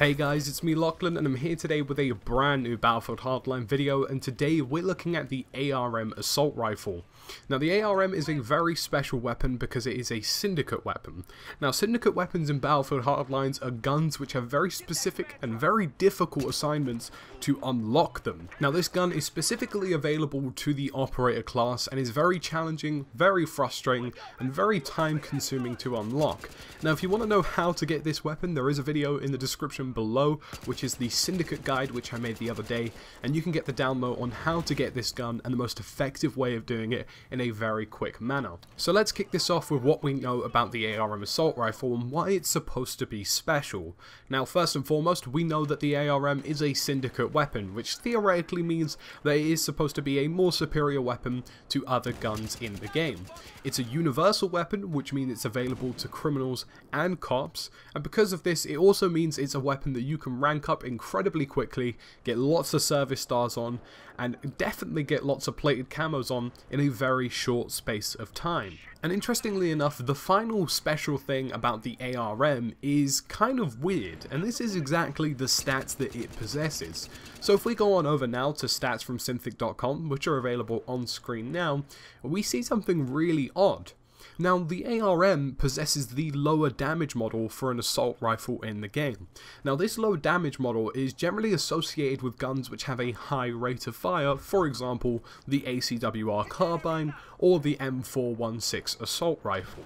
Hey guys, it's me Lachlan and I'm here today with a brand new Battlefield Hardline video, and today we're looking at the ARM Assault Rifle. Now the ARM is a very special weapon because it is a syndicate weapon. Now syndicate weapons in Battlefield Hardlines are guns which have very specific and very difficult assignments to unlock them. Now this gun is specifically available to the operator class and is very challenging, very frustrating and very time consuming to unlock. Now if you want to know how to get this weapon, there is a video in the description below which is the syndicate guide which I made the other day, and you can get the download on how to get this gun and the most effective way of doing it in a very quick manner. So let's kick this off with what we know about the ARM Assault Rifle and why it's supposed to be special. Now first and foremost, we know that the ARM is a syndicate weapon, which theoretically means that it is supposed to be a more superior weapon to other guns in the game. It's a universal weapon, which means it's available to criminals and cops, and because of this it also means it's a weapon that you can rank up incredibly quickly, get lots of service stars on, and definitely get lots of plated camos on in a very short space of time. And interestingly enough, the final special thing about the ARM is kind of weird, and this is exactly the stats that it possesses. So if we go on over now to stats from Synthetic.com, which are available on screen now, we see something really odd. Now the ARM possesses the lower damage model for an assault rifle in the game. Now this low damage model is generally associated with guns which have a high rate of fire, for example the ACWR carbine or the M416 assault rifle.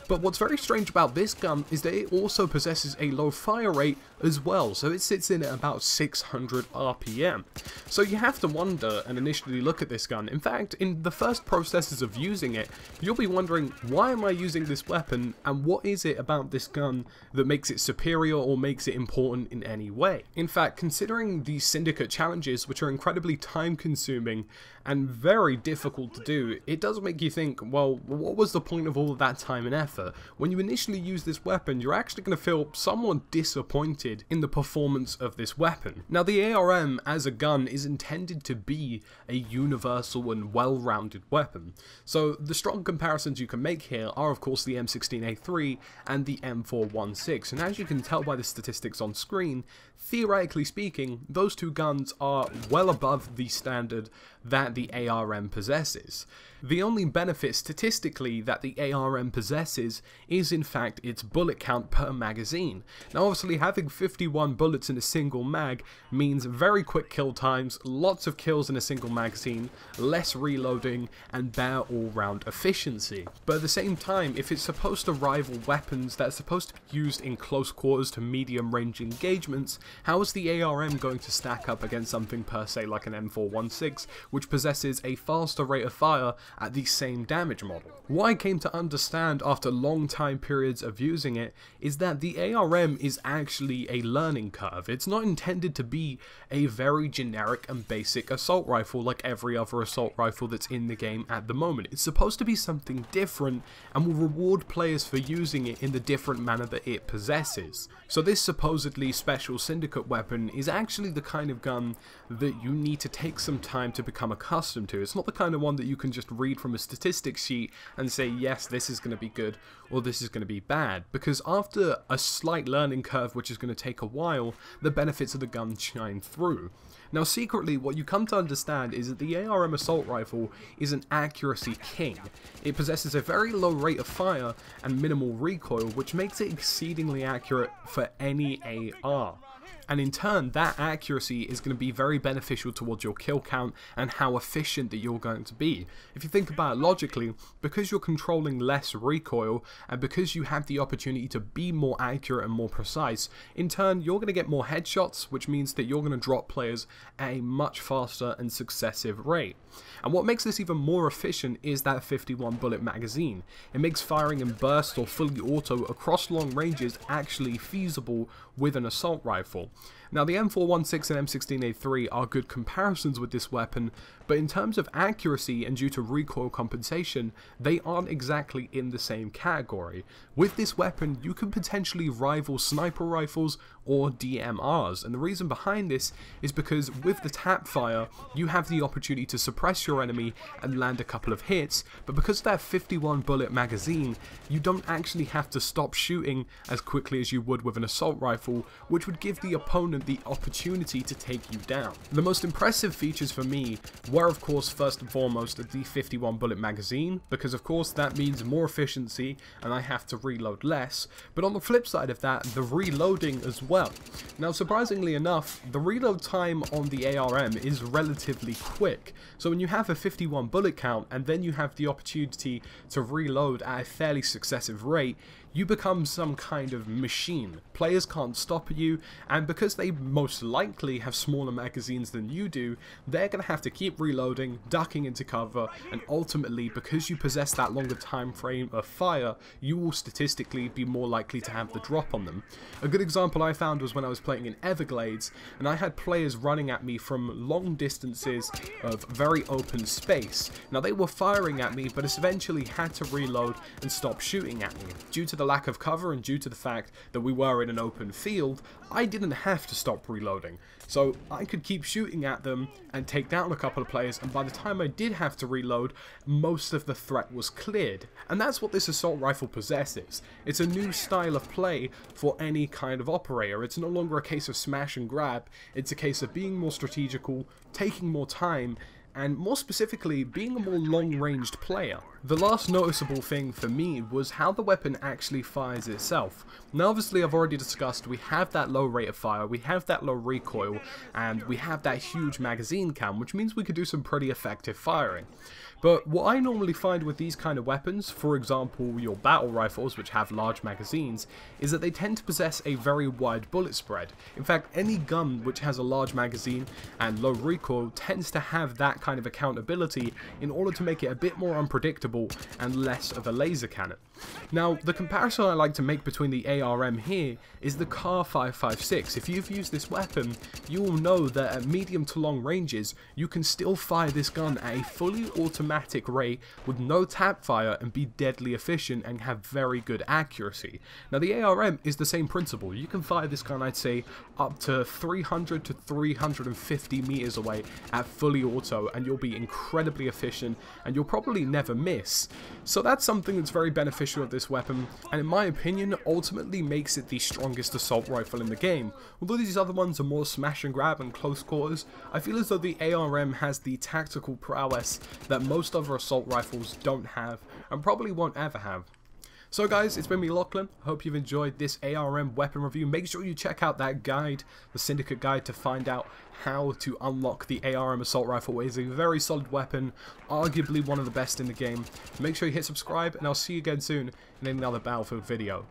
But what's very strange about this gun is that it also possesses a low fire rate as well, so it sits in at about 600 RPM. So you have to wonder and initially look at this gun. In fact, in the first processes of using it, you'll be wondering, why am I using this weapon and what is it about this gun that makes it superior or makes it important in any way? In fact, considering these syndicate challenges, which are incredibly time consuming and very difficult to do, it does make you think, well, what was the point of all of that time and effort? When you initially use this weapon, you're actually going to feel somewhat disappointed in the performance of this weapon. Now the ARM as a gun is intended to be a universal and well-rounded weapon. So the strong comparisons you can make here are of course the M16A3 and the M416, and as you can tell by the statistics on screen, theoretically speaking, those two guns are well above the standard that the ARM possesses. The only benefit statistically that the ARM possesses is in fact its bullet count per magazine. Now obviously having 51 bullets in a single mag means very quick kill times, lots of kills in a single magazine, less reloading, and better all-round efficiency. But at the same time, if it's supposed to rival weapons that are supposed to be used in close quarters to medium range engagements, how is the ARM going to stack up against something per se like an M416, which possesses a faster rate of fire at the same damage model? What I came to understand after long time periods of using it is that the ARM is actually a learning curve. It's not intended to be a very generic and basic assault rifle like every other assault rifle that's in the game at the moment. It's supposed to be something different and will reward players for using it in the different manner that it possesses. So this supposedly special syndicate weapon is actually the kind of gun that you need to take some time to become accustomed to. It's not the kind of one that you can just read from a statistics sheet and say, yes, this is going to be good or this is going to be bad, because after a slight learning curve, which is going to take a while, the benefits of the gun shine through. Now secretly, what you come to understand is that the ARM assault rifle is an accuracy king. It possesses a very low rate of fire and minimal recoil, which makes it exceedingly accurate for any AR. And in turn, that accuracy is going to be very beneficial towards your kill count and how efficient that you're going to be. If you think about it logically, because you're controlling less recoil and because you have the opportunity to be more accurate and more precise, in turn you're going to get more headshots, which means that you're going to drop players at a much faster and successive rate. And what makes this even more efficient is that 51 bullet magazine. It makes firing in burst or fully auto across long ranges actually feasible with an assault rifle. Now the M416 and M16A3 are good comparisons with this weapon, but in terms of accuracy and due to recoil compensation, they aren't exactly in the same category. With this weapon, you can potentially rival sniper rifles or DMRs, and the reason behind this is because with the tap fire, you have the opportunity to suppress your enemy and land a couple of hits, but because of that 51 bullet magazine, you don't actually have to stop shooting as quickly as you would with an assault rifle, which would give the opponent the opportunity to take you down. The most impressive features for me were of course first and foremost the 51 bullet magazine, because of course that means more efficiency and I have to reload less, but on the flip side of that, the reloading as well. Now surprisingly enough, the reload time on the ARM is relatively quick, so when you have a 51 bullet count and then you have the opportunity to reload at a fairly successive rate, you become some kind of machine. Players can't stop you, and because they most likely have smaller magazines than you do, they're going to have to keep reloading, ducking into cover, and ultimately, because you possess that longer time frame of fire, you will statistically be more likely to have the drop on them. A good example I found was when I was playing in Everglades, and I had players running at me from long distances of very open space. Now they were firing at me, but eventually had to reload and stop shooting at me. Due to the lack of cover and due to the fact that we were in an open field, I didn't have to stop reloading. So I could keep shooting at them and take down a couple of players, and by the time I did have to reload, most of the threat was cleared. And that's what this assault rifle possesses. It's a new style of play for any kind of operator. It's no longer a case of smash and grab, it's a case of being more strategical, taking more time, and more specifically, being a more long-ranged player. The last noticeable thing for me was how the weapon actually fires itself. Now obviously I've already discussed we have that low rate of fire, we have that low recoil, and we have that huge magazine count, which means we could do some pretty effective firing. But what I normally find with these kind of weapons, for example your battle rifles which have large magazines, is that they tend to possess a very wide bullet spread. In fact, any gun which has a large magazine and low recoil tends to have that kind of accountability in order to make it a bit more unpredictable and less of a laser cannon. Now, the comparison I like to make between the ARM here is the Kar 556. If you've used this weapon, you will know that at medium to long ranges, you can still fire this gun at a fully automatic rate with no tap fire and be deadly efficient and have very good accuracy. Now, the ARM is the same principle. You can fire this gun, I'd say, up to 300 to 350 meters away at fully auto, and you'll be incredibly efficient and you'll probably never miss. So that's something that's very beneficial of this weapon, and in my opinion ultimately makes it the strongest assault rifle in the game. Although these other ones are more smash and grab and close quarters, I feel as though the ARM has the tactical prowess that most other assault rifles don't have and probably won't ever have. So guys, it's been me, Lachlan. I hope you've enjoyed this ARM weapon review. Make sure you check out that guide, the Syndicate guide, to find out how to unlock the ARM assault rifle. It is a very solid weapon, arguably one of the best in the game. Make sure you hit subscribe, and I'll see you again soon in another Battlefield video.